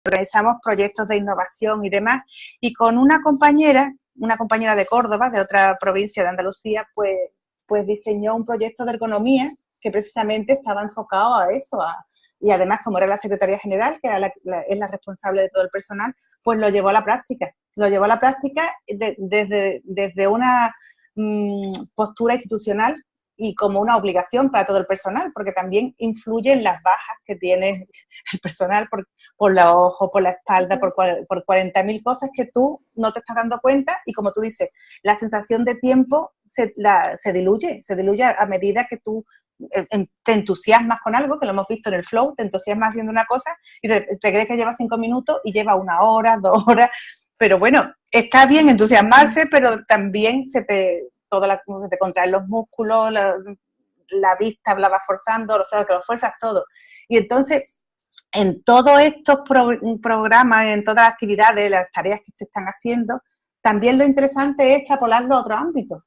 organizamos proyectos de innovación y demás, y con una compañera de Córdoba, de otra provincia de Andalucía, pues diseñó un proyecto de ergonomía que precisamente estaba enfocado a eso, y además, como era la secretaria general, que era es la responsable de todo el personal, pues lo llevó a la práctica. Lo llevó a la práctica desde una postura institucional y como una obligación para todo el personal, porque también influye en las bajas que tiene el personal por los ojos, por la espalda, por 40.000 cosas que tú no te estás dando cuenta, y como tú dices, la sensación de tiempo se diluye a medida que tú te entusiasmas con algo, que lo hemos visto en el flow, te entusiasmas haciendo una cosa y te crees que lleva 5 minutos y lleva 1 hora, 2 horas, pero bueno, está bien entusiasmarse, pero también se te contraen los músculos, la vista la vas forzando, o sea, que lo fuerzas todo. Y entonces, en todos estos programas, en todas las actividades, las tareas que se están haciendo, también lo interesante es extrapolarlo a otros ámbitos,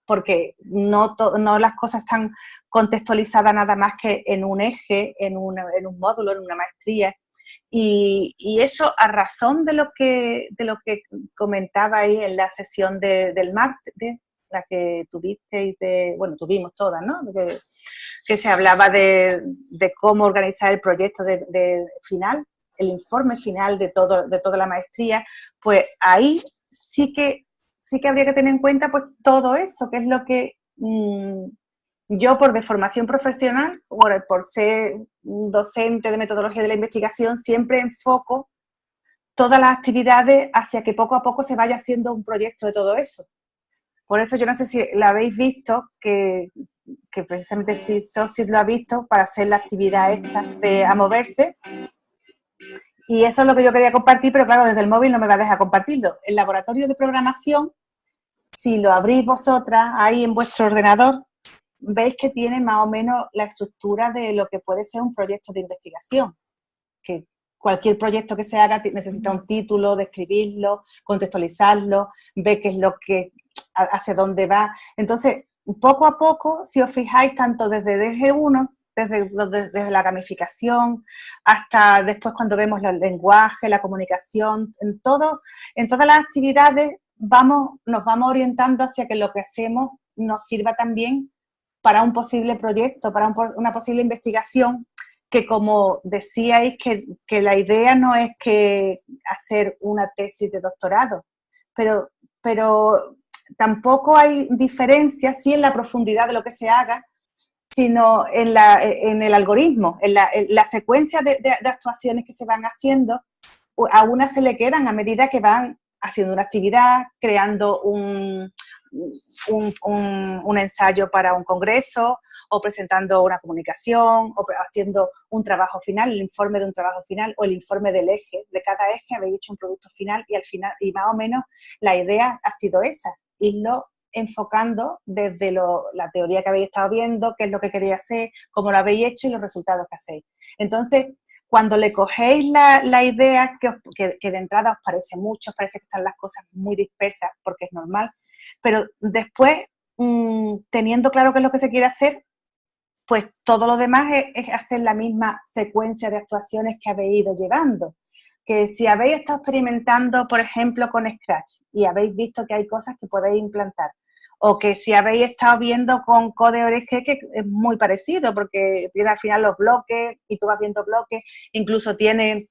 porque no las cosas están contextualizadas nada más que en un eje, en un módulo, en una maestría. Y eso a razón de lo que comentaba ahí en la sesión del martes, la que tuviste tuvimos todas, ¿no? Que se hablaba de cómo organizar el proyecto de final, el informe final de toda la maestría, pues ahí sí que habría que tener en cuenta pues todo eso, que es lo que yo, por deformación profesional, por ser docente de metodología de la investigación, siempre enfoco todas las actividades hacia que poco a poco se vaya haciendo un proyecto de todo eso. Por eso yo no sé si la habéis visto, que precisamente si Sosit lo ha visto, para hacer la actividad esta de a moverse. Y eso es lo que yo quería compartir, pero claro, desde el móvil no me va a dejar compartirlo. El laboratorio de programación, si lo abrís vosotras ahí en vuestro ordenador, veis que tiene más o menos la estructura de lo que puede ser un proyecto de investigación, que cualquier proyecto que se haga necesita un título, describirlo, contextualizarlo, ver qué es lo que, hacia dónde va. Entonces, poco a poco, si os fijáis, tanto desde DG1, desde la gamificación, hasta después cuando vemos el lenguaje, la comunicación, en todas las actividades nos vamos orientando hacia que lo que hacemos nos sirva también para un posible proyecto, para una posible investigación, que como decíais, que la idea no es que hacer una tesis de doctorado, pero tampoco hay diferencia, sí, en la profundidad de lo que se haga, sino en el algoritmo, en la secuencia de actuaciones que se van haciendo. A una se le quedan a medida que van haciendo una actividad, creando un ensayo para un congreso, o presentando una comunicación, o haciendo un trabajo final, el informe de un trabajo final, o el informe del eje. De cada eje habéis hecho un producto final, y al final, y más o menos la idea ha sido esa, irlo enfocando desde la teoría que habéis estado viendo, qué es lo que queréis hacer, cómo lo habéis hecho y los resultados que hacéis. Entonces, cuando le cogéis la idea, que de entrada os parece mucho, os parece que están las cosas muy dispersas, porque es normal, pero después, teniendo claro qué es lo que se quiere hacer, pues todo lo demás es hacer la misma secuencia de actuaciones que habéis ido llevando. Que si habéis estado experimentando, por ejemplo, con Scratch, y habéis visto que hay cosas que podéis implantar, o que si habéis estado viendo con CodeORG, que es muy parecido, porque tiene al final los bloques, y tú vas viendo bloques, incluso tiene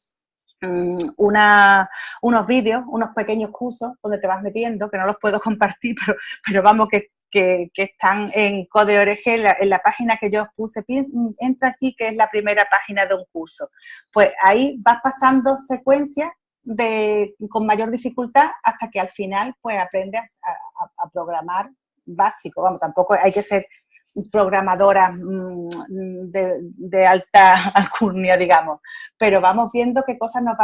unos vídeos, unos pequeños cursos donde te vas metiendo, que no los puedo compartir, pero vamos, que están en CodeORG, en la página que yo os puse. Entra aquí, que es la primera página de un curso. Pues ahí vas pasando secuencias con mayor dificultad hasta que al final pues aprendes a programar básico. Vamos, tampoco hay que ser programadoras de alta alcurnia, digamos, pero vamos viendo qué cosas nos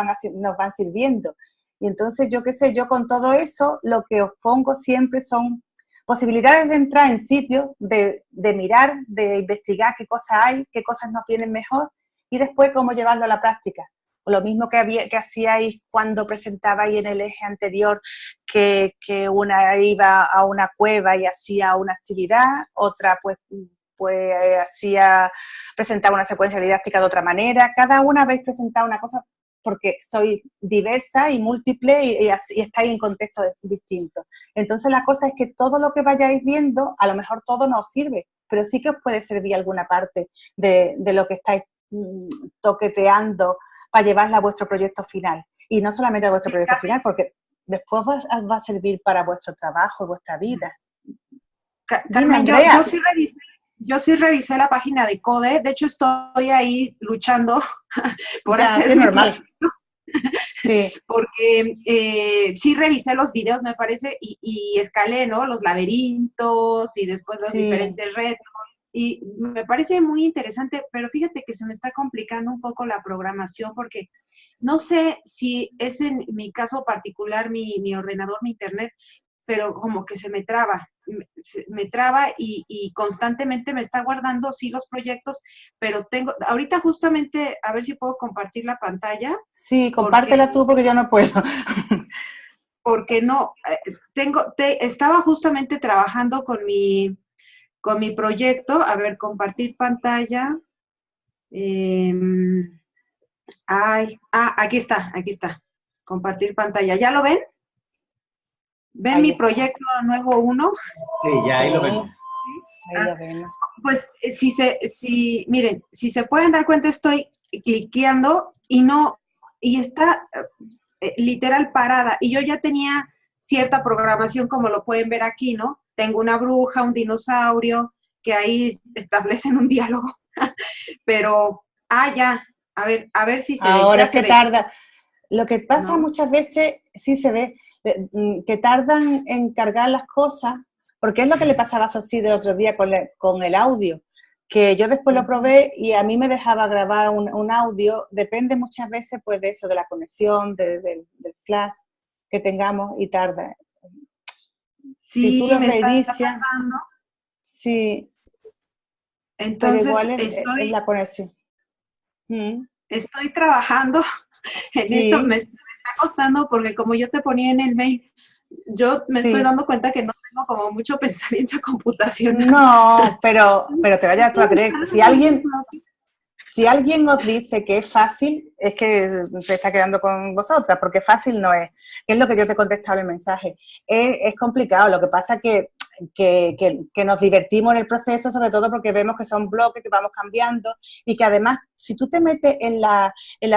van sirviendo. Y entonces, yo qué sé, yo con todo eso, lo que os pongo siempre son posibilidades de entrar en sitios, de mirar, de investigar qué cosas hay, qué cosas nos vienen mejor, y después cómo llevarlo a la práctica. O lo mismo que hacíais cuando presentabais en el eje anterior, que una iba a una cueva y hacía una actividad, otra pues presentaba una secuencia didáctica de otra manera. Cada una habéis presentado una cosa porque soy diversa y múltiple y estáis en contextos distintos. Entonces la cosa es que todo lo que vayáis viendo, a lo mejor todo no os sirve, pero sí que os puede servir alguna parte de lo que estáis toqueteando para llevarla a vuestro proyecto final. Y no solamente a vuestro proyecto final, porque después va a servir para vuestro trabajo y vuestra vida. Dime, Carmen, Andrea. yo sí revisé la página de CODE, de hecho estoy ahí luchando por Ya, hacer sí, mi normal. proyecto. Sí. Porque sí revisé los videos, me parece, y escalé, ¿no? Los laberintos y después los Sí. diferentes retos. Y me parece muy interesante, pero fíjate que se me está complicando un poco la programación porque no sé si es en mi caso particular mi ordenador, mi internet, pero como que se me traba y constantemente me está guardando sí los proyectos, pero ahorita justamente, a ver si puedo compartir la pantalla. Sí, Porque, compártela tú porque yo no puedo. porque no, estaba justamente trabajando con mi proyecto, a ver, compartir pantalla. Eh, aquí está, compartir pantalla. ¿Ya lo ven? ¿Ven Ahí mi está. proyecto nuevo 1? Sí, ya ahí lo Sí, vemos. ahí lo vemos. Pues miren, si se pueden dar cuenta, estoy cliqueando y está literal parada. Y yo ya tenía cierta programación, como lo pueden ver aquí, ¿no? Tengo una bruja, un dinosaurio, que ahí establecen un diálogo. Pero, ya, a ver si se ve, Ahora ya es se que ve, tarda. Lo que pasa ¿no? muchas veces, sí se ve, que tardan en cargar las cosas, porque es lo que le pasaba a Socí del otro día con el audio, que yo después lo probé y a mí me dejaba grabar un audio, depende muchas veces pues de eso, de la conexión, del flash que tengamos y tarda. Si tú Sí, lo me está reinicias, pasando. sí, pero Entonces, igual es la conexión. Mm, estoy trabajando en esto, sí, me está costando porque como yo te ponía en el mail, yo me estoy sí. dando cuenta que no tengo como mucho pensamiento computacional. No, pero te vayas tú a Estoy creer. instalando muchos bloques. Si alguien os dice que es fácil, es que se está quedando con vosotras, porque fácil no es. Que es lo que yo te he contestado en el mensaje. Es complicado, lo que pasa que nos divertimos en el proceso, sobre todo porque vemos que son bloques que vamos cambiando y que además, si tú te metes en la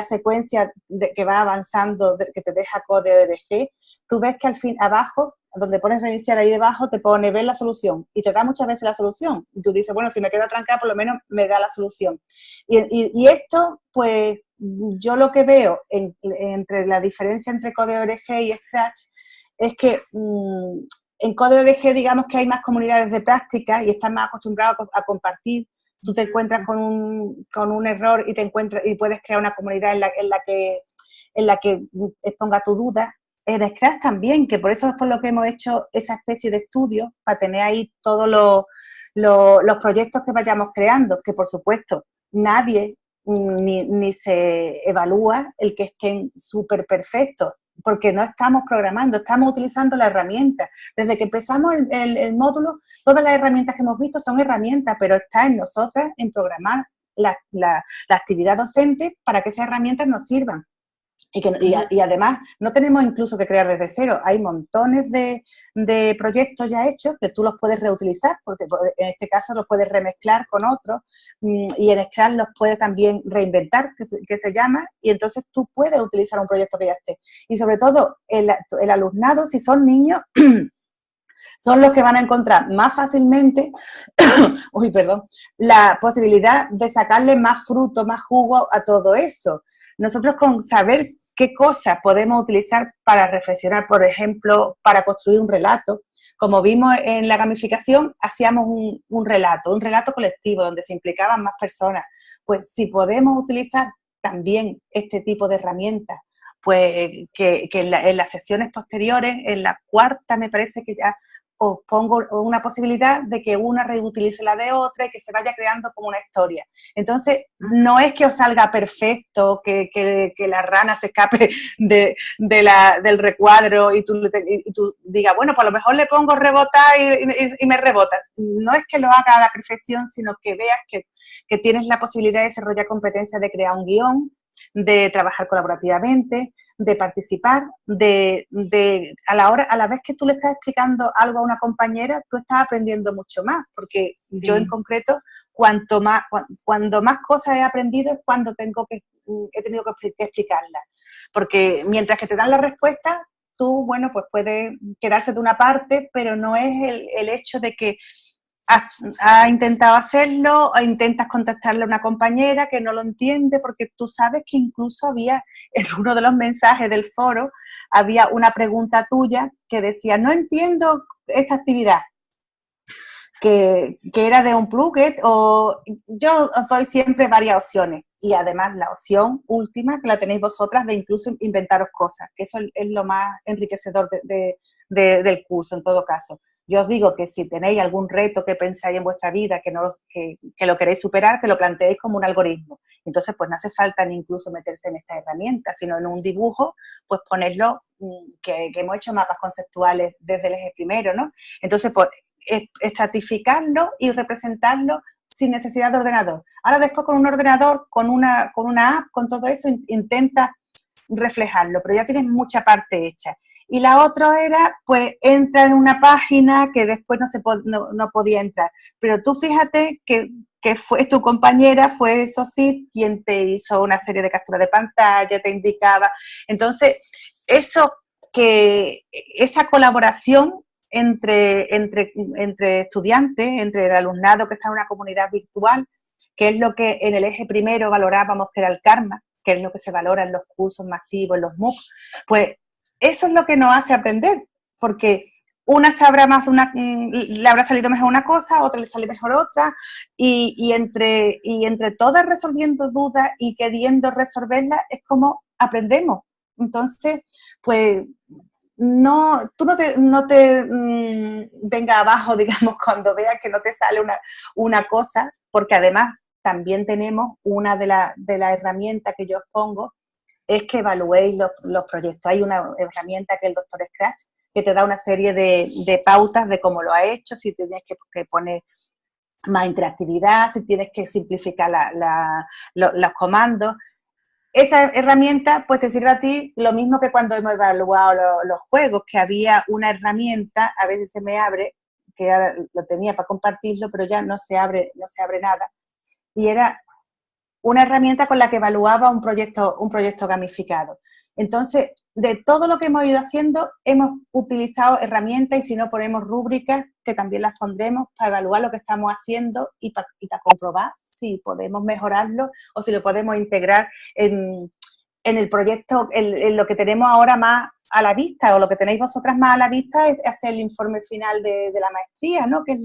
secuencia que va avanzando, que te deja Code.org, tú ves que al fin, abajo, donde pones reiniciar ahí debajo, te pone ver la solución y te da muchas veces la solución. Y tú dices, bueno, si me quedo trancada, por lo menos me da la solución. Y esto, pues, yo lo que veo entre la diferencia entre Code.org y Scratch es que en Code.org digamos que hay más comunidades de práctica y están más acostumbrados a compartir. Tú te encuentras con un error y te encuentras y puedes crear una comunidad en la que exponga tu duda. En Scratch también, que por eso es por lo que hemos hecho esa especie de estudio, para tener ahí todos los proyectos que vayamos creando, que por supuesto nadie ni se evalúa el que estén súper perfectos, porque no estamos programando, estamos utilizando la herramienta. Desde que empezamos el módulo, todas las herramientas que hemos visto son herramientas, pero está en nosotras en programar la actividad docente para que esas herramientas nos sirvan. Y además, no tenemos incluso que crear desde cero. Hay montones de proyectos ya hechos que tú los puedes reutilizar, porque en este caso los puedes remezclar con otros, y en Scratch los puedes también reinventar, que se llama, y entonces tú puedes utilizar un proyecto que ya esté. Y sobre todo, el alumnado, si son niños, son los que van a encontrar más fácilmente, la posibilidad de sacarle más fruto, más jugo a todo eso. Nosotros con saber qué cosas podemos utilizar para reflexionar, por ejemplo, para construir un relato, como vimos en la gamificación, hacíamos un relato colectivo donde se implicaban más personas. Pues si podemos utilizar también este tipo de herramientas, pues que en las sesiones posteriores, en la cuarta me parece que ya os pongo una posibilidad de que una reutilice la de otra y que se vaya creando como una historia. Entonces, no es que os salga perfecto, que la rana se escape del recuadro y tú digas, bueno, pues a lo mejor le pongo rebotar y me rebotas. No es que lo haga a la perfección, sino que veas que tienes la posibilidad de desarrollar competencias de crear un guión, de trabajar colaborativamente, de participar, a la vez que tú le estás explicando algo a una compañera, tú estás aprendiendo mucho más, porque yo en concreto, cuando más cosas he aprendido es cuando he tenido que explicarlas, porque mientras que te dan la respuesta, tú, bueno, pues puedes quedarse de una parte, pero no es el hecho de que has intentado hacerlo, o intentas contactarle a una compañera que no lo entiende, porque tú sabes que incluso había, en uno de los mensajes del foro, había una pregunta tuya que decía, no entiendo esta actividad, que era de un plugin, o yo os doy siempre varias opciones. Y además la opción última, que la tenéis vosotras, de incluso inventaros cosas, que eso es lo más enriquecedor del curso, en todo caso. Yo os digo que si tenéis algún reto que pensáis en vuestra vida, que lo queréis superar, que lo planteéis como un algoritmo. Entonces, pues no hace falta ni incluso meterse en esta herramienta, sino en un dibujo, pues ponerlo, que hemos hecho mapas conceptuales desde el eje primero, ¿no? Entonces, pues estratificarlo y representarlo sin necesidad de ordenador. Ahora después con un ordenador, con una app, con todo eso, intenta reflejarlo, pero ya tienes mucha parte hecha. Y la otra era, pues, entra en una página que después no podía entrar. Pero tú fíjate que fue tu compañera, fue Sosit, quien te hizo una serie de capturas de pantalla, te indicaba. Entonces, esa colaboración entre estudiantes, entre el alumnado que está en una comunidad virtual, que es lo que en el eje primero valorábamos, que era el karma, que es lo que se valora en los cursos masivos, en los MOOC, pues eso es lo que nos hace aprender, porque una sabrá más le habrá salido mejor una cosa, otra le sale mejor otra, y entre todas resolviendo dudas y queriendo resolverlas es como aprendemos. Entonces, pues tú no te venga abajo, digamos, cuando veas que no te sale una cosa, porque además también tenemos una de las herramientas que yo os pongo, es que evaluéis los proyectos. Hay una herramienta que es el Doctor Scratch, que te da una serie de pautas de cómo lo ha hecho, si tienes que poner más interactividad, si tienes que simplificar los comandos. Esa herramienta pues te sirve a ti lo mismo que cuando hemos evaluado los juegos, que había una herramienta, a veces se me abre, que ahora lo tenía para compartirlo, pero ya no se abre nada, y era una herramienta con la que evaluaba un proyecto gamificado. Entonces, de todo lo que hemos ido haciendo, hemos utilizado herramientas, y si no ponemos rúbricas, que también las pondremos para evaluar lo que estamos haciendo y para comprobar si podemos mejorarlo o si lo podemos integrar en el proyecto, en lo que tenemos ahora más a la vista, o lo que tenéis vosotras más a la vista, es hacer el informe final de la maestría, ¿no? Que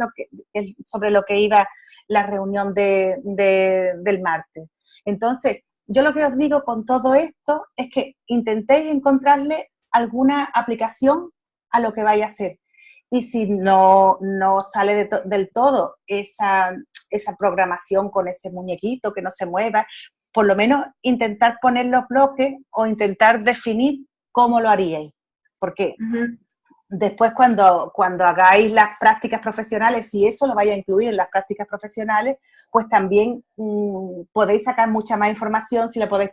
es sobre lo que iba la reunión del martes. Entonces, yo lo que os digo con todo esto es que intentéis encontrarle alguna aplicación a lo que vais a hacer. Y si no sale del todo esa programación con ese muñequito que no se mueva, por lo menos intentar poner los bloques o intentar definir cómo lo haríais. Porque después cuando hagáis las prácticas profesionales, si eso lo vais a incluir en las prácticas profesionales, pues también podéis sacar mucha más información si le podéis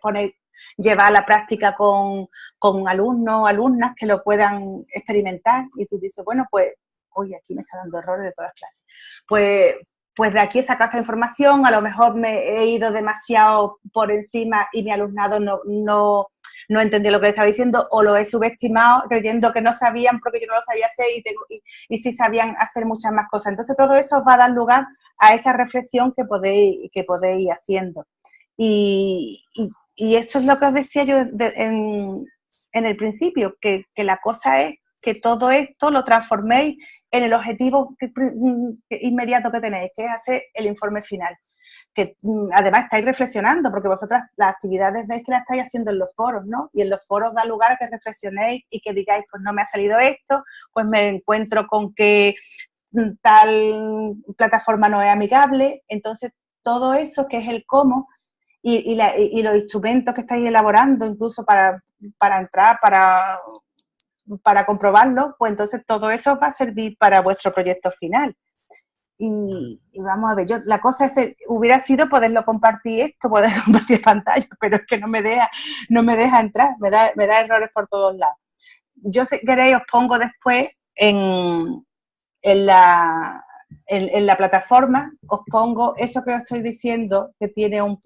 llevar a la práctica con alumnos o alumnas que lo puedan experimentar, y tú dices, bueno, pues, oye, aquí me está dando errores de todas clases. Pues de aquí he sacado esta información, a lo mejor me he ido demasiado por encima y mi alumnado no entendía lo que le estaba diciendo, o lo he subestimado creyendo que no sabían porque yo no lo sabía hacer y sí sabían hacer muchas más cosas. Entonces todo eso os va a dar lugar a esa reflexión que podéis ir haciendo. Y eso es lo que os decía yo en el principio, que la cosa es que todo esto lo transforméis en el objetivo inmediato que tenéis, que es hacer el informe final. Que además estáis reflexionando, porque vosotras las actividades veis que las estáis haciendo en los foros, ¿no? Y en los foros da lugar a que reflexionéis y que digáis, pues no me ha salido esto, pues me encuentro con que tal plataforma no es amigable. Entonces, todo eso que es el cómo y los instrumentos que estáis elaborando, incluso para entrar, para comprobarlo, pues entonces todo eso va a servir para vuestro proyecto final. y vamos a ver, la cosa hubiera sido poderlo compartir esto, poder compartir pantalla, pero es que no me deja entrar, me da errores por todos lados. Yo, si queréis, os pongo después en la plataforma, os pongo eso que os estoy diciendo, que tiene un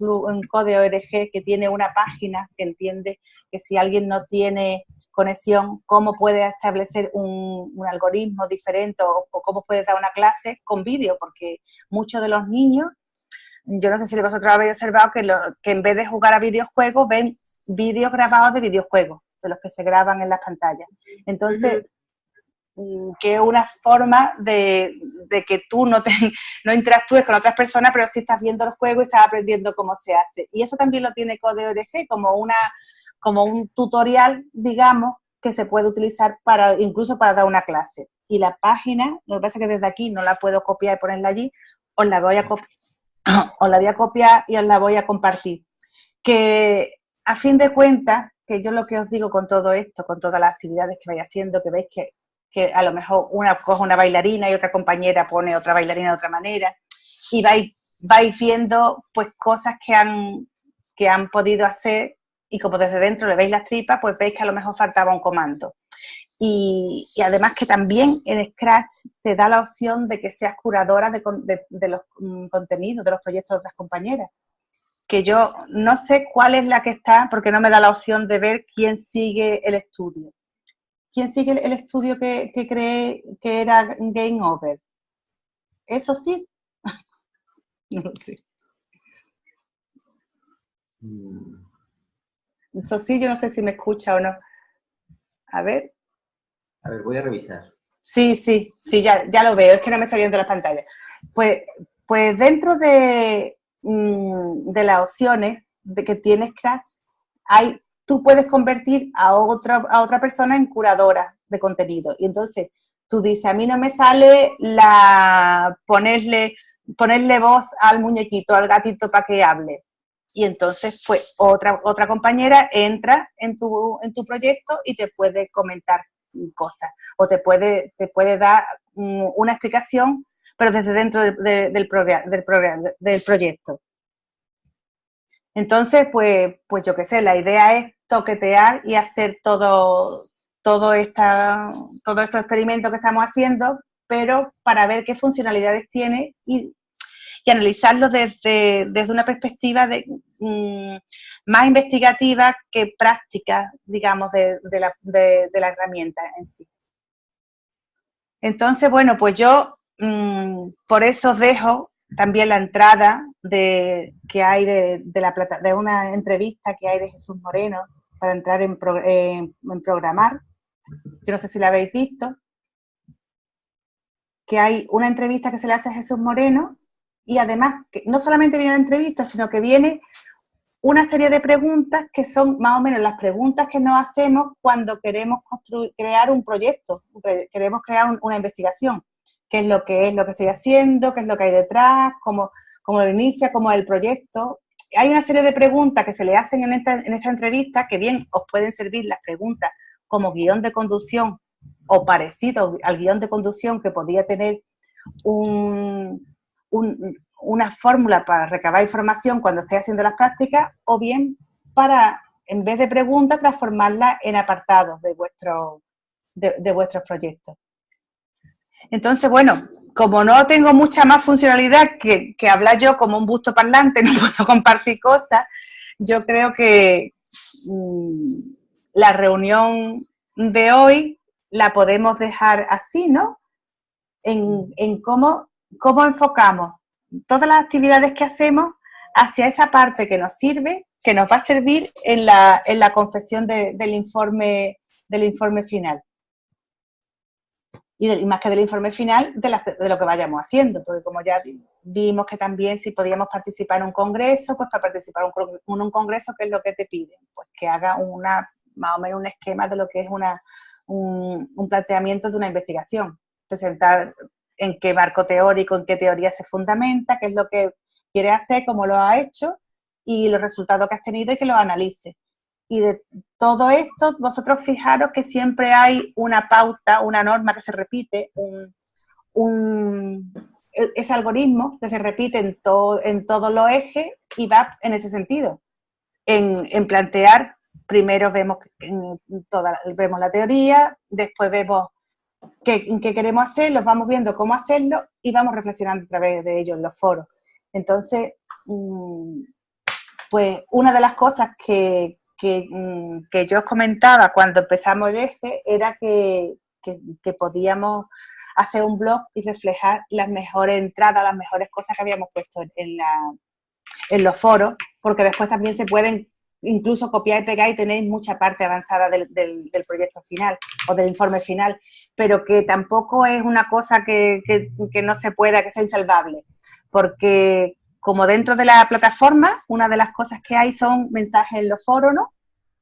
código ORG, que tiene una página que entiende que si alguien no tiene conexión, cómo puede establecer un algoritmo diferente o cómo puede dar una clase con vídeo, porque muchos de los niños, yo no sé si vosotros habéis observado que en vez de jugar a videojuegos, ven vídeos grabados de videojuegos, de los que se graban en las pantallas. Entonces, que es una forma de que tú no interactúes con otras personas, pero sí estás viendo el juego y estás aprendiendo cómo se hace. Y eso también lo tiene CodeORG como un tutorial, digamos, que se puede utilizar incluso para dar una clase. Y la página, lo que pasa es que desde aquí no la puedo copiar y ponerla allí, os la voy a copiar y os la voy a compartir. Que a fin de cuentas, que yo lo que os digo con todo esto, con todas las actividades que vais haciendo, que veis que a lo mejor una coge una bailarina y otra compañera pone otra bailarina de otra manera, y vais viendo pues cosas que han podido hacer, y como desde dentro le veis las tripas, pues veis que a lo mejor faltaba un comando. Y además que también en Scratch te da la opción de que seas curadora de los contenidos, de los proyectos de otras compañeras. Que yo no sé cuál es la que está, porque no me da la opción de ver quién sigue el estudio. ¿Quién sigue el estudio que creé que era Game Over? ¿Eso sí? No lo sé. Eso sí, yo no sé si me escucha o no. A ver. A ver, voy a revisar. Sí, ya lo veo, es que no me está viendo la pantalla. Pues dentro de las opciones de que tiene Scratch, tú puedes convertir a otra persona en curadora de contenido. Y entonces tú dices, a mí no me sale ponerle voz al muñequito, al gatito para que hable. Y entonces, pues, otra compañera entra en tu proyecto y te puede comentar cosas, o te puede dar una explicación, pero desde dentro del proyecto. Entonces, pues yo qué sé, la idea es toquetear y hacer todo estos experimentos que estamos haciendo, pero para ver qué funcionalidades tiene y analizarlo desde una perspectiva más investigativa que práctica, digamos, de la herramienta en sí. Entonces, bueno, pues yo por eso dejo también la entrada que hay de una entrevista que hay de Jesús Moreno para entrar en programar. Yo no sé si la habéis visto, que hay una entrevista que se le hace a Jesús Moreno y además que no solamente viene la entrevista, sino que viene una serie de preguntas que son más o menos las preguntas que nos hacemos cuando queremos crear un proyecto, queremos crear una investigación. ¿Qué es lo que estoy haciendo? ¿Qué es lo que hay detrás? ¿Cómo lo inicia? ¿Cómo es el proyecto? Hay una serie de preguntas que se le hacen en esta entrevista que bien os pueden servir las preguntas como guión de conducción o parecido al guión de conducción que podía tener una fórmula para recabar información cuando esté haciendo las prácticas, o bien para, en vez de preguntas, transformarlas en apartados de vuestros proyectos. Entonces, bueno, como no tengo mucha más funcionalidad que hablar yo como un busto parlante, no puedo compartir cosas, yo creo que la reunión de hoy la podemos dejar así, ¿no? En cómo enfocamos todas las actividades que hacemos hacia esa parte que nos sirve, que nos va a servir en la confección del informe final. Y más que del informe final, de lo que vayamos haciendo, porque como ya vimos que también si podíamos participar en un congreso, pues para participar en un congreso, ¿qué es lo que te piden? Pues que haga más o menos un esquema de lo que es un planteamiento de una investigación, presentar en qué marco teórico, en qué teoría se fundamenta, qué es lo que quiere hacer, cómo lo ha hecho y los resultados que has tenido y que los analice. Y de todo esto, vosotros fijaros que siempre hay una pauta, una norma que se repite, ese algoritmo que se repite en todos los ejes y va en ese sentido, en plantear, primero vemos la teoría, después vemos qué queremos hacer, los vamos viendo cómo hacerlo y vamos reflexionando a través de ello en los foros. Entonces, pues una de las cosas que yo os comentaba cuando empezamos el eje era que podíamos hacer un blog y reflejar las mejores entradas, las mejores cosas que habíamos puesto en los foros, porque después también se pueden incluso copiar y pegar y tenéis mucha parte avanzada del proyecto final o del informe final, pero que tampoco es una cosa que no se pueda, que sea insalvable, porque como dentro de la plataforma, una de las cosas que hay son mensajes en los foros, ¿no?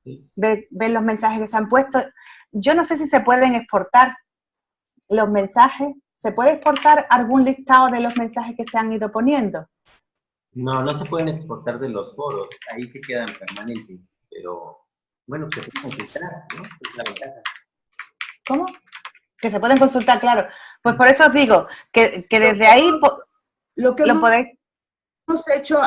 Sí. Ver los mensajes que se han puesto. Yo no sé si se pueden exportar los mensajes. ¿Se puede exportar algún listado de los mensajes que se han ido poniendo? No, no se pueden exportar de los foros. Ahí se quedan permanentes. Pero, bueno, se pueden consultar, ¿no? Es la ventaja. ¿Cómo? Que se pueden consultar, claro. Pues por eso os digo que desde ahí lo podéis... Hemos hecho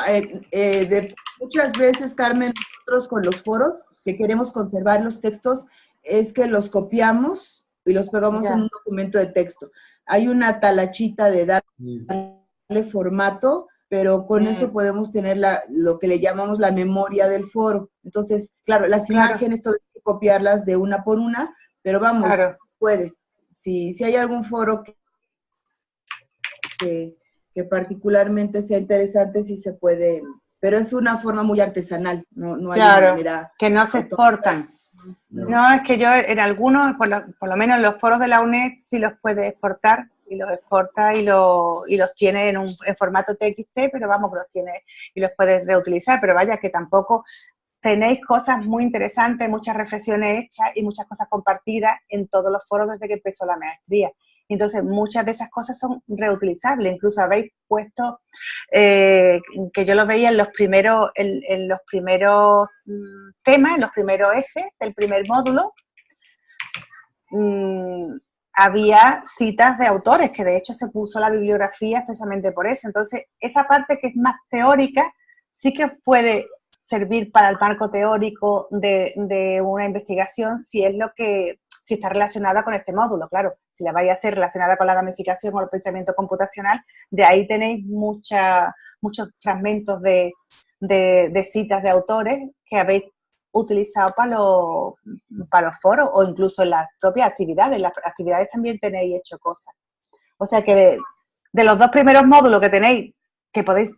muchas veces, Carmen, nosotros con los foros, que queremos conservar los textos, es que los copiamos y los pegamos en un documento de texto. Hay una talachita de darle formato, pero con eso podemos tener lo que le llamamos la memoria del foro. Entonces, claro, las imágenes, todo hay que copiarlas de una por una, pero vamos, puede. Si hay algún foro que particularmente sea interesante, sí se puede, pero es una forma muy artesanal, no hay una manera... que no se exportan. No, es que yo en algunos, por lo menos en los foros de la UNED, sí los puedes exportar, y los exporta y los tiene en formato TXT, pero vamos, los tiene y los puedes reutilizar, pero vaya que tampoco tenéis cosas muy interesantes, muchas reflexiones hechas y muchas cosas compartidas en todos los foros desde que empezó la maestría. Entonces, muchas de esas cosas son reutilizables. Incluso habéis puesto, que yo lo veía en los primeros temas, en los primeros ejes del primer módulo, había citas de autores, que de hecho se puso la bibliografía especialmente por eso. Entonces, esa parte que es más teórica, sí que os puede servir para el marco teórico de una investigación si está relacionada con este módulo, claro. Si la vais a hacer relacionada con la gamificación o el pensamiento computacional, de ahí tenéis muchos fragmentos de citas de autores que habéis utilizado para los foros o incluso en las propias actividades. En las actividades también tenéis hecho cosas. O sea que de los dos primeros módulos que tenéis, que podéis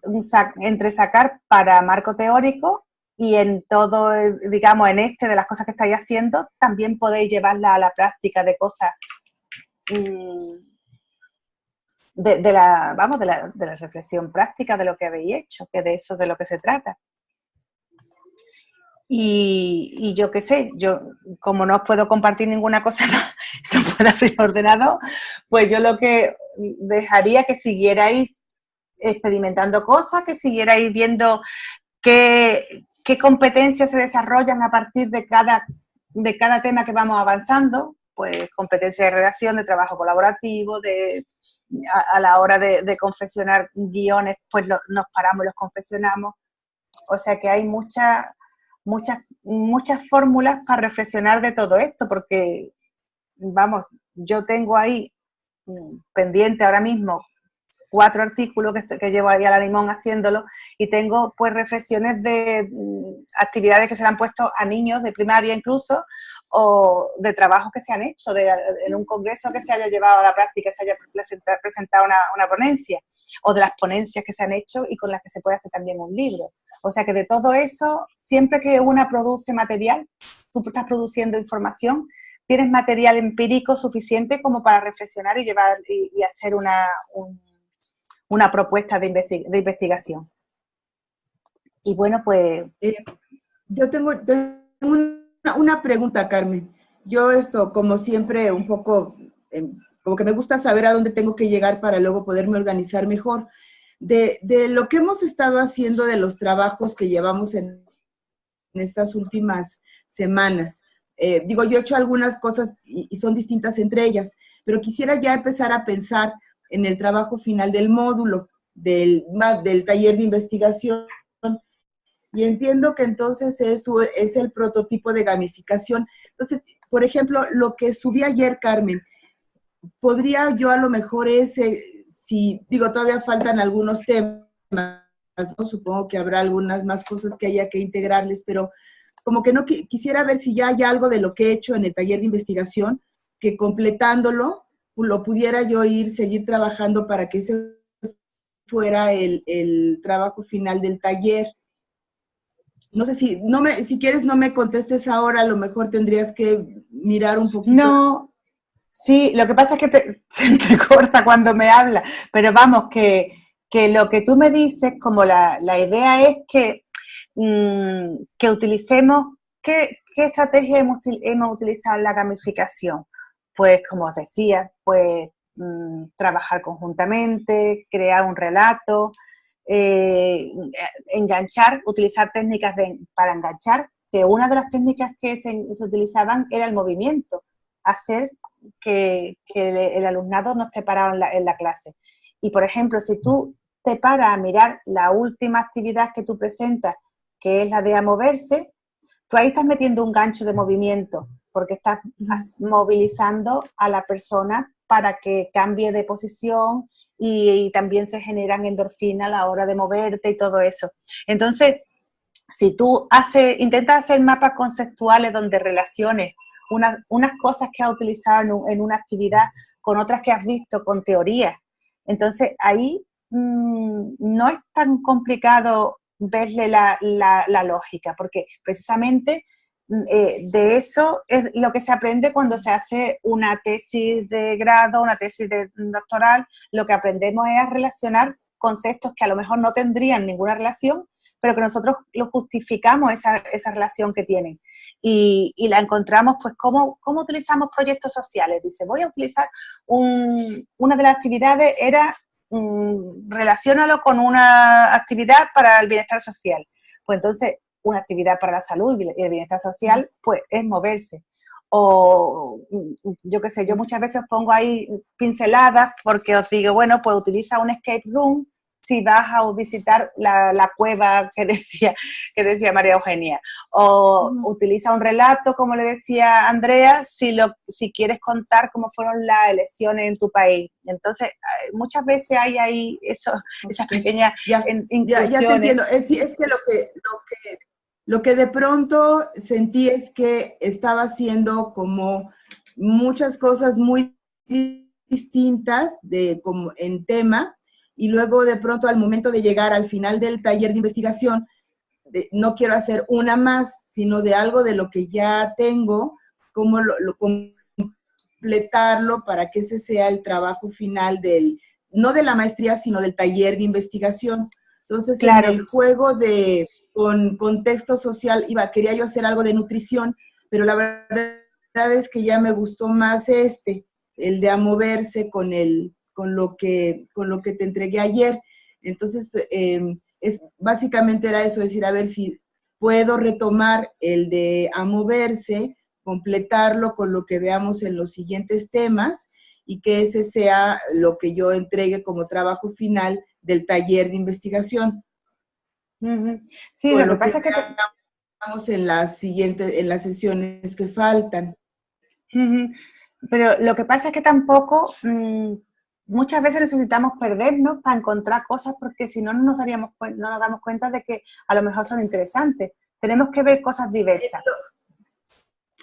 entresacar para marco teórico, y en todo, digamos, en de las cosas que estáis haciendo, también podéis llevarla a la práctica de cosas de la reflexión práctica de lo que habéis hecho, que de eso es de lo que se trata. Y yo qué sé, yo como no os puedo compartir ninguna cosa más, no puedo abrir el ordenador, pues yo lo que dejaría que siguierais experimentando cosas, que siguierais viendo qué competencias se desarrollan a partir de cada tema que vamos avanzando, pues competencias de redacción, de trabajo colaborativo, a la hora de confeccionar guiones, pues nos paramos y los confeccionamos. O sea que hay muchas fórmulas para reflexionar de todo esto, porque, vamos, yo tengo ahí pendiente ahora mismo 4 artículos que llevo ahí a la limón haciéndolo, y tengo pues reflexiones de actividades que se le han puesto a niños de primaria incluso, o de trabajos que se han hecho, en un congreso que se haya llevado a la práctica, se haya presentado una ponencia, o de las ponencias que se han hecho y con las que se puede hacer también un libro. O sea que de todo eso, siempre que una produce material, tú estás produciendo información, tienes material empírico suficiente como para reflexionar y llevar y hacer una propuesta de investigación. Y bueno, pues... Yo tengo una pregunta, Carmen. Yo como siempre, un poco, como que me gusta saber a dónde tengo que llegar para luego poderme organizar mejor. De lo que hemos estado haciendo, de los trabajos que llevamos en estas últimas semanas, yo he hecho algunas cosas y son distintas entre ellas, pero quisiera ya empezar a pensar en el trabajo final del módulo, del taller de investigación. Y entiendo que entonces eso es el prototipo de gamificación. Entonces, por ejemplo, lo que subí ayer, Carmen, podría yo a lo mejor si, digo, todavía faltan algunos temas, ¿no? Supongo que habrá algunas más cosas que haya que integrarles, pero como que no quisiera ver si ya hay algo de lo que he hecho en el taller de investigación, que completándolo, lo pudiera yo seguir trabajando para que ese fuera el trabajo final del taller. No sé si quieres no me contestes ahora, a lo mejor tendrías que mirar un poquito. No, sí, lo que pasa es que se entrecorta cuando me habla, pero vamos, que lo que tú me dices, como la idea es que utilicemos, ¿qué estrategia hemos utilizado en la gamificación? Pues, como os decía, pues trabajar conjuntamente, crear un relato, enganchar, utilizar técnicas para enganchar, que una de las técnicas que se utilizaban era el movimiento, hacer que el alumnado no esté parado en la clase. Y, por ejemplo, si tú te paras a mirar la última actividad que tú presentas, que es la de a moverse, tú ahí estás metiendo un gancho de movimiento, porque estás movilizando a la persona para que cambie de posición y también se generan endorfinas a la hora de moverte y todo eso. Entonces, si tú intentas hacer mapas conceptuales donde relaciones unas cosas que has utilizado en una actividad con otras que has visto, con teorías, entonces ahí no es tan complicado verle la lógica, porque precisamente de eso es lo que se aprende cuando se hace una tesis de grado, una tesis doctoral. Lo que aprendemos es a relacionar conceptos que a lo mejor no tendrían ninguna relación, pero que nosotros lo justificamos esa relación que tienen. Y la encontramos, pues, ¿cómo utilizamos proyectos sociales? Dice, voy a utilizar una de las actividades era relaciónalo con una actividad para el bienestar social. Pues entonces, una actividad para la salud y el bienestar social, pues es moverse. O yo qué sé, yo muchas veces pongo ahí pinceladas porque os digo, bueno, pues utiliza un escape room si vas a visitar la cueva que decía María Eugenia, o utiliza un relato, como le decía Andrea, si quieres contar cómo fueron las elecciones en tu país. Entonces, muchas veces hay ahí esas pequeñas inclusiones. Ya te entiendo. Es que lo que de pronto sentí es que estaba haciendo como muchas cosas muy distintas como en tema, y luego de pronto al momento de llegar al final del taller de investigación, no quiero hacer una más, sino de algo de lo que ya tengo, cómo completarlo para que ese sea el trabajo final no de la maestría, sino del taller de investigación. Entonces, claro, en el juego con contexto social, quería yo hacer algo de nutrición, pero la verdad es que ya me gustó más el de a moverse con lo que te entregué ayer. Entonces, básicamente era eso, decir, a ver si puedo retomar el de a moverse, completarlo con lo que veamos en los siguientes temas, y que ese sea lo que yo entregue como trabajo final del taller de investigación. Sí, lo que pasa es que vamos en las sesiones que faltan. Pero lo que pasa es que tampoco muchas veces necesitamos perdernos para encontrar cosas, porque si no, no nos damos cuenta de que a lo mejor son interesantes. Tenemos que ver cosas diversas.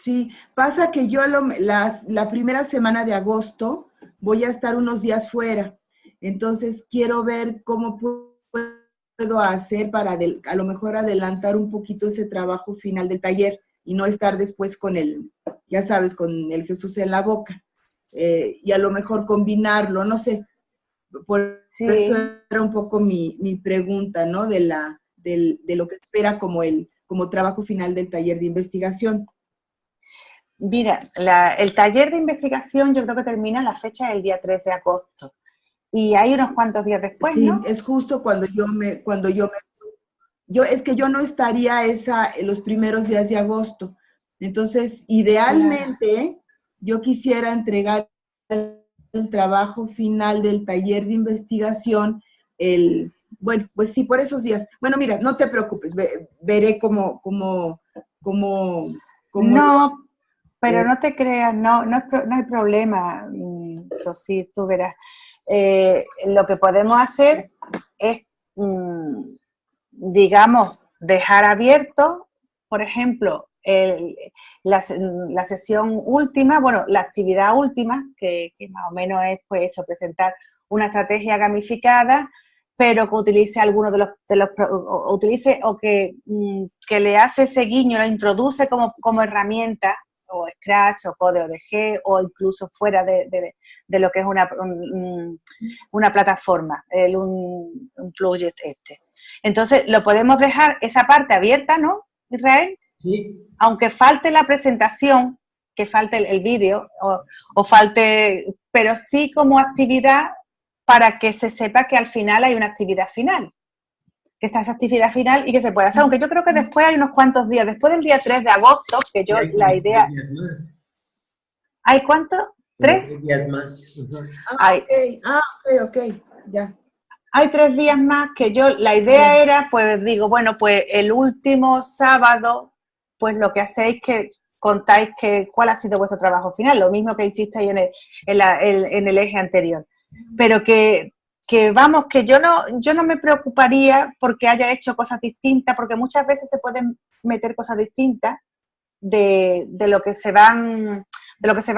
Sí, pasa que yo la primera semana de agosto voy a estar unos días fuera, entonces quiero ver cómo puedo hacer para a lo mejor adelantar un poquito ese trabajo final del taller y no estar después con ya sabes, con el Jesús en la boca, y a lo mejor combinarlo, no sé. Por eso era un poco mi pregunta, ¿no? De lo que espera como trabajo final del taller de investigación. Mira, el taller de investigación yo creo que termina la fecha del día 3 de agosto. Y hay unos cuantos días después, sí, ¿no? Es justo es que yo no estaría los primeros días de agosto. Entonces, idealmente, yo quisiera entregar el el trabajo final del taller de investigación, bueno, pues sí, por esos días. Bueno, mira, no te preocupes, veré cómo No, pero no te creas, no hay problema, Sosi, tú verás. Lo que podemos hacer es, digamos, dejar abierto, por ejemplo, la sesión última, bueno, la actividad última, que más o menos es pues eso, presentar una estrategia gamificada, pero que utilice alguno de los o utilice o que le hace ese guiño, lo introduce como herramienta, o Scratch, o Code.org, o incluso fuera de lo que es una plataforma, un plugin este. Entonces, lo podemos dejar esa parte abierta, ¿no, Israel? Sí. Aunque falte la presentación, que falte el vídeo, o falte, pero sí como actividad para que se sepa que al final hay una actividad final. Que está esa actividad final y que se puede hacer, aunque yo creo que después hay unos cuantos días, después del día 3 de agosto, que yo Sí, la idea... ¿Hay cuántos? ¿3? 3 días más. Ok, ya. Hay 3 días más que yo, la idea era, pues digo, bueno, pues el último sábado, pues lo que hacéis que contáis cuál ha sido vuestro trabajo final, lo mismo que hicisteis en el eje anterior. Pero que vamos, que yo no me preocuparía porque haya hecho cosas distintas, porque muchas veces se pueden meter cosas distintas de lo que se va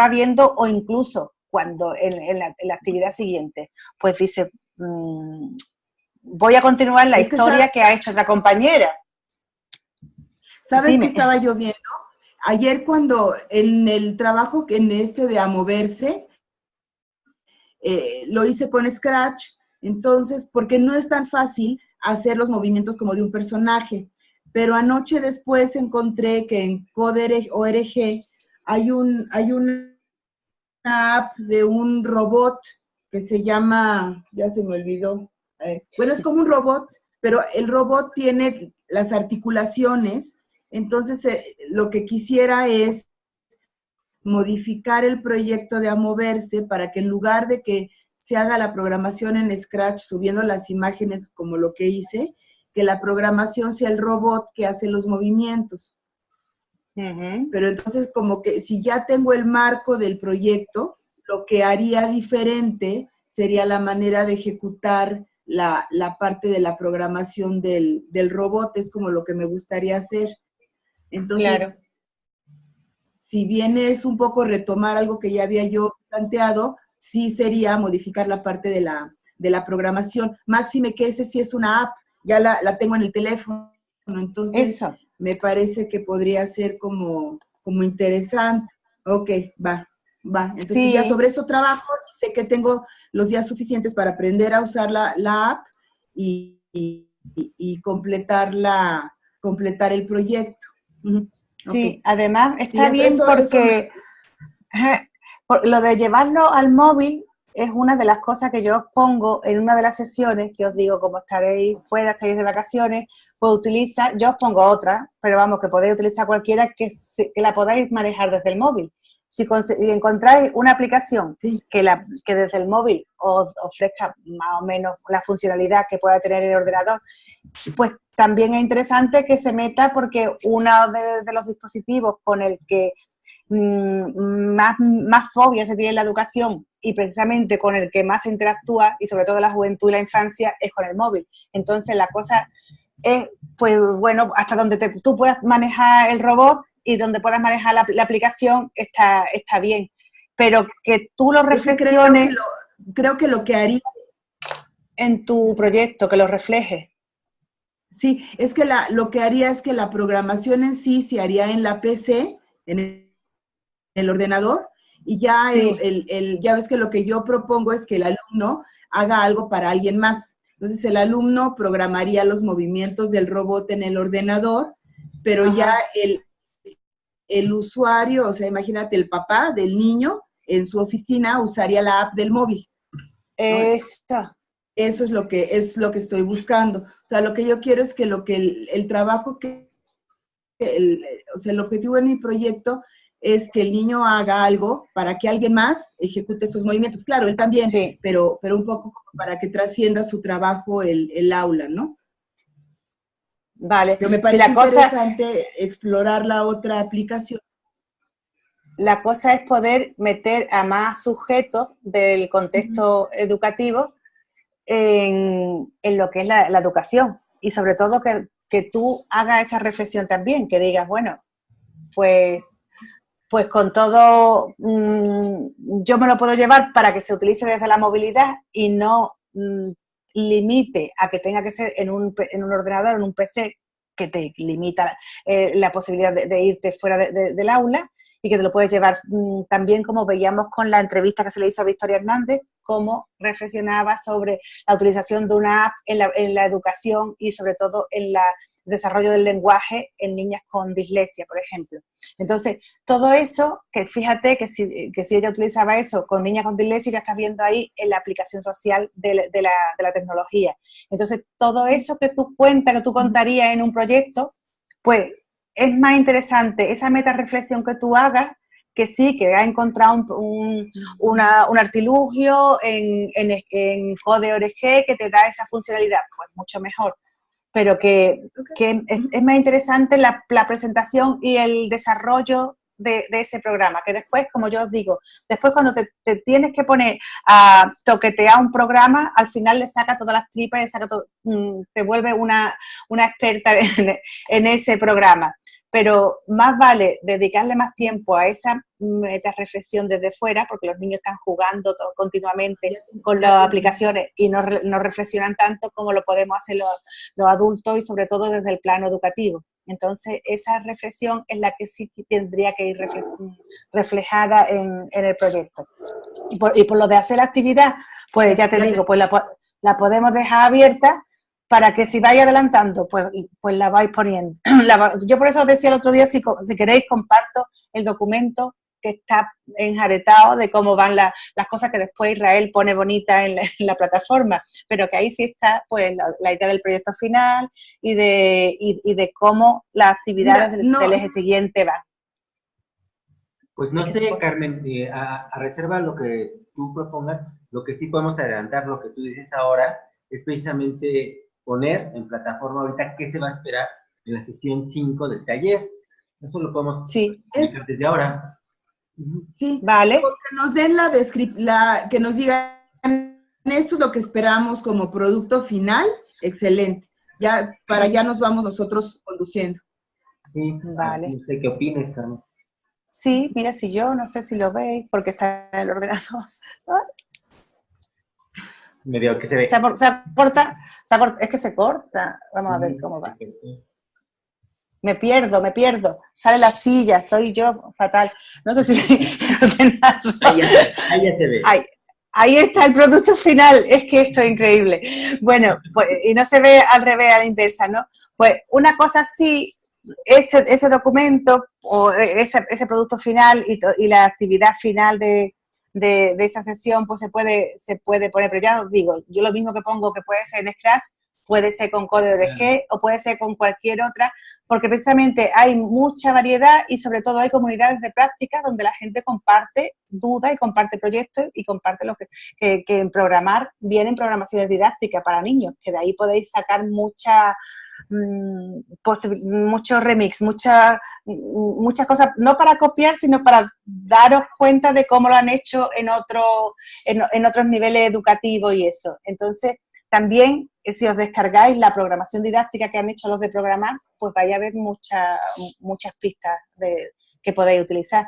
viendo, o incluso cuando en la actividad siguiente, pues dice, voy a continuar la historia que ha hecho otra compañera. ¿Sabes Dime. qué estaba yo viendo? Ayer cuando en el trabajo de A Moverse, lo hice con Scratch, entonces, porque no es tan fácil hacer los movimientos como de un personaje, pero anoche después encontré que en Code.org hay una app de un robot que se llama, ya se me olvidó, bueno, es como un robot, pero el robot tiene las articulaciones, entonces lo que quisiera es modificar el proyecto de A Moverse para que en lugar de que se haga la programación en Scratch subiendo las imágenes como lo que hice, que la programación sea el robot que hace los movimientos. Pero entonces como que si ya tengo el marco del proyecto, lo que haría diferente sería la manera de ejecutar la parte de la programación del robot, es como lo que me gustaría hacer. Entonces, claro, si bien es un poco retomar algo que ya había yo planteado, sí sería modificar la parte de la programación. Máxime que ese sí es una app, ya la tengo en el teléfono, entonces eso me parece que podría ser como interesante. Ok, va. Entonces sí, ya sobre eso trabajo y sé que tengo los días suficientes para aprender a usar la app y completar el proyecto. Sí, okay. Además está sí, bien porque lo de llevarlo al móvil es una de las cosas que yo os pongo en una de las sesiones, que os digo, como estaréis fuera, estaréis de vacaciones, pues yo os pongo otra, pero vamos, que podéis utilizar cualquiera que la podáis manejar desde el móvil. Si encontráis una aplicación que desde el móvil os ofrezca más o menos la funcionalidad que pueda tener el ordenador, pues también es interesante que se meta, porque uno de los dispositivos con el que más fobia se tiene en la educación y precisamente con el que más se interactúa, y sobre todo la juventud y la infancia, es con el móvil. Entonces la cosa es, pues bueno, hasta donde tú puedas manejar el robot y donde puedas manejar la aplicación está bien, pero que tú lo reflexiones, creo que lo que haría en tu proyecto, que lo reflejes. Sí, es que lo que haría es que la programación en sí se haría en la PC, en el ordenador, y ya ya ves que lo que yo propongo es que el alumno haga algo para alguien más. Entonces el alumno programaría los movimientos del robot en el ordenador, pero ya el usuario, o sea, imagínate, el papá del niño en su oficina usaría la app del móvil, ¿no? Eso es lo que estoy buscando. O sea, lo que yo quiero es que el trabajo o sea, el objetivo de mi proyecto es que el niño haga algo para que alguien más ejecute esos movimientos. Claro, él también, Sí. pero un poco como para que trascienda su trabajo el aula, ¿no? Vale. Pero me Si parece la cosa, interesante explorar la otra aplicación. la cosa es poder meter a más sujetos del contexto educativo en lo que es la educación. Y sobre todo que tú hagas esa reflexión también, que digas, bueno, pues con todo, yo me lo puedo llevar para que se utilice desde la movilidad y no limite a que tenga que ser en un ordenador, en un PC, que te limita la posibilidad de irte fuera del aula, y que te lo puedes llevar también, como veíamos con la entrevista que se le hizo a Victoria Hernández, cómo reflexionaba sobre la utilización de una app en la educación y sobre todo en el desarrollo del lenguaje en niñas con dislexia, por ejemplo. Entonces, todo eso, que fíjate que si ella utilizaba eso con niñas con dislexia, ya estás viendo ahí en la aplicación social de la tecnología. Entonces, todo eso que tú cuentas, que tú contarías en un proyecto, pues es más interesante esa metarreflexión que tú hagas, que sí, que has encontrado un artilugio en Code.org que te da esa funcionalidad, pues mucho mejor. Pero que es más interesante la presentación y el desarrollo de ese programa, que después, como yo os digo, después cuando te tienes que poner a toquetear un programa, al final le saca todas las tripas, te vuelve una experta en ese programa. Pero más vale dedicarle más tiempo a esa metarreflexión desde fuera, porque los niños están jugando continuamente con las aplicaciones y no reflexionan tanto como lo podemos hacer los adultos, y sobre todo desde el plano educativo. Entonces, esa reflexión es la que sí tendría que ir reflejada en el proyecto. Y por lo de hacer la actividad, pues ya te digo, pues la podemos dejar abierta para que si vais adelantando, pues la vais poniendo. Yo por eso os decía el otro día, si queréis, comparto el documento que está enjaretado de cómo van las cosas que después Israel pone bonita en la plataforma, pero que ahí sí está pues la idea del proyecto final y de cómo las actividades del eje siguiente van. Pues no sé, Carmen, a reserva de lo que tú propongas, lo que sí podemos adelantar, lo que tú dices ahora, es precisamente poner en plataforma ahorita qué se va a esperar en la sesión 5 del taller. Eso lo podemos hacer desde ahora. Sí, vale. Que nos den que nos digan, esto es lo que esperamos como producto final, excelente. Ya nos vamos nosotros conduciendo. Sí, vale. No sé qué opines, Carmen. Sí, mira, si yo no sé si lo veis, porque está en el ordenador. Medio que se ve. Se corta, es que se corta. Vamos a ver cómo va. Me pierdo. Sale la silla, estoy yo fatal. No sé si... Ahí ya se ve. Ahí está el producto final, es que esto es increíble. Bueno, pues, y no se ve al revés, a la inversa, ¿no? Pues una cosa así, ese documento o ese producto final y la actividad final de esa sesión, pues se puede poner, pero ya os digo, yo lo mismo que pongo que puede ser en Scratch, puede ser con Code.org o puede ser con cualquier otra, porque precisamente hay mucha variedad y sobre todo hay comunidades de prácticas donde la gente comparte dudas y comparte proyectos y comparte lo que en programar vienen programaciones didácticas para niños, que de ahí podéis sacar mucho remix, muchas cosas, no para copiar, sino para daros cuenta de cómo lo han hecho en otros niveles educativos y eso. Entonces, también, si os descargáis la programación didáctica que han hecho los de programar, pues vais a ver muchas pistas que podéis utilizar.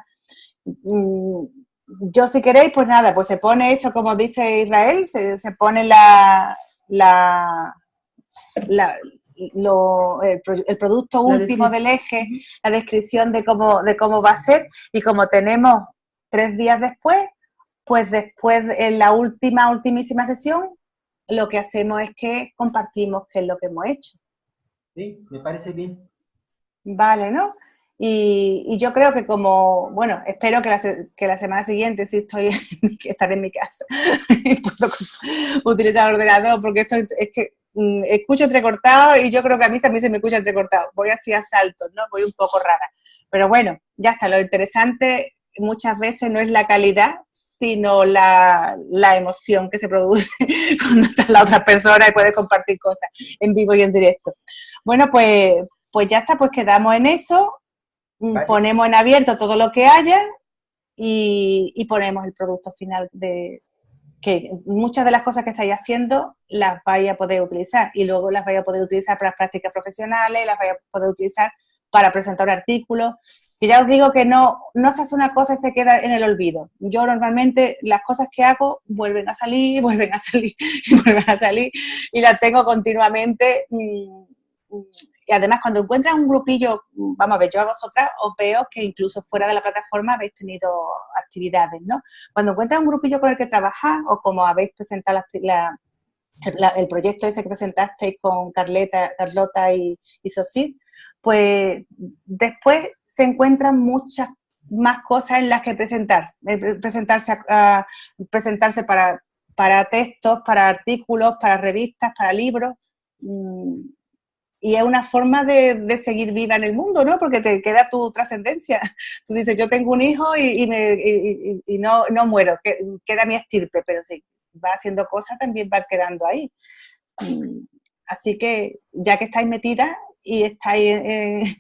Yo, si queréis, pues nada, pues se pone eso, como dice Israel, se pone el producto último del eje, la descripción de cómo va a ser, y como tenemos 3 días después, pues después en la ultimísima sesión, lo que hacemos es que compartimos qué es lo que hemos hecho. Sí, me parece bien. Vale, ¿no? Y yo creo que bueno, espero que la semana siguiente, si estaré en mi casa, y puedo utilizar el ordenador, porque es que escucho entrecortado y yo creo que a mí también se me escucha entrecortado. Voy así a saltos, ¿no? Voy un poco rara. Pero bueno, ya está. Lo interesante muchas veces no es la calidad, sino la emoción que se produce cuando está la otra persona y puede compartir cosas en vivo y en directo. Bueno, pues ya está, pues quedamos en eso, vale. Ponemos en abierto todo lo que haya y ponemos el producto final de que muchas de las cosas que estáis haciendo las vais a poder utilizar y luego las vais a poder utilizar para las prácticas profesionales, las vais a poder utilizar para presentar un artículo. Y ya os digo que no se hace una cosa y se queda en el olvido. Yo normalmente las cosas que hago vuelven a salir y vuelven a salir y las tengo continuamente. Y además cuando encuentras un grupillo, vamos a ver, yo a vosotras os veo que incluso fuera de la plataforma habéis tenido actividades, ¿no? Cuando encuentras un grupillo con el que trabajar o como habéis presentado el proyecto ese que presentasteis con Carlota y Sosid, pues después se encuentran muchas más cosas en las que presentarse para textos, para artículos, para revistas, para libros. Y es una forma de seguir viva en el mundo, ¿no? Porque te queda tu trascendencia. Tú dices, yo tengo un hijo y no muero, queda mi estirpe, pero si va haciendo cosas también van quedando ahí. Así que ya que estáis metidas y estáis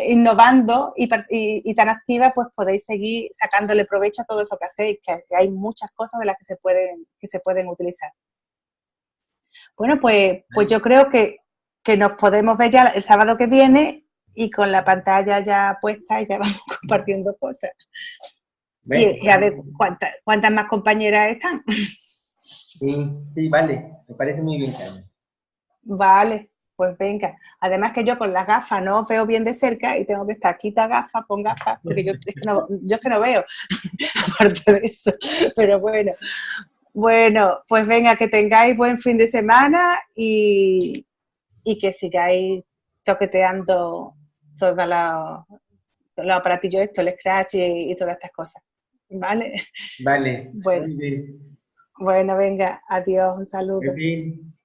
innovando y tan activas, pues podéis seguir sacándole provecho a todo eso que hacéis, que hay muchas cosas de las que se pueden utilizar. Bueno, pues yo creo que nos podemos ver ya el sábado que viene y con la pantalla ya puesta y ya vamos compartiendo cosas. Y a ver cuántas más compañeras están. Sí, vale, me parece muy bien, Carmen. Vale, pues venga. Además que yo con las gafas no veo bien de cerca y tengo que estar quita gafas, pon gafas, porque yo es que no veo, aparte de eso. Pero bueno, pues venga, que tengáis buen fin de semana y que sigáis toqueteando todos los aparatillos estos, el Scratch y todas estas cosas. ¿Vale? Vale, Bueno, muy bien. Bueno, venga, adiós, un saludo. En fin.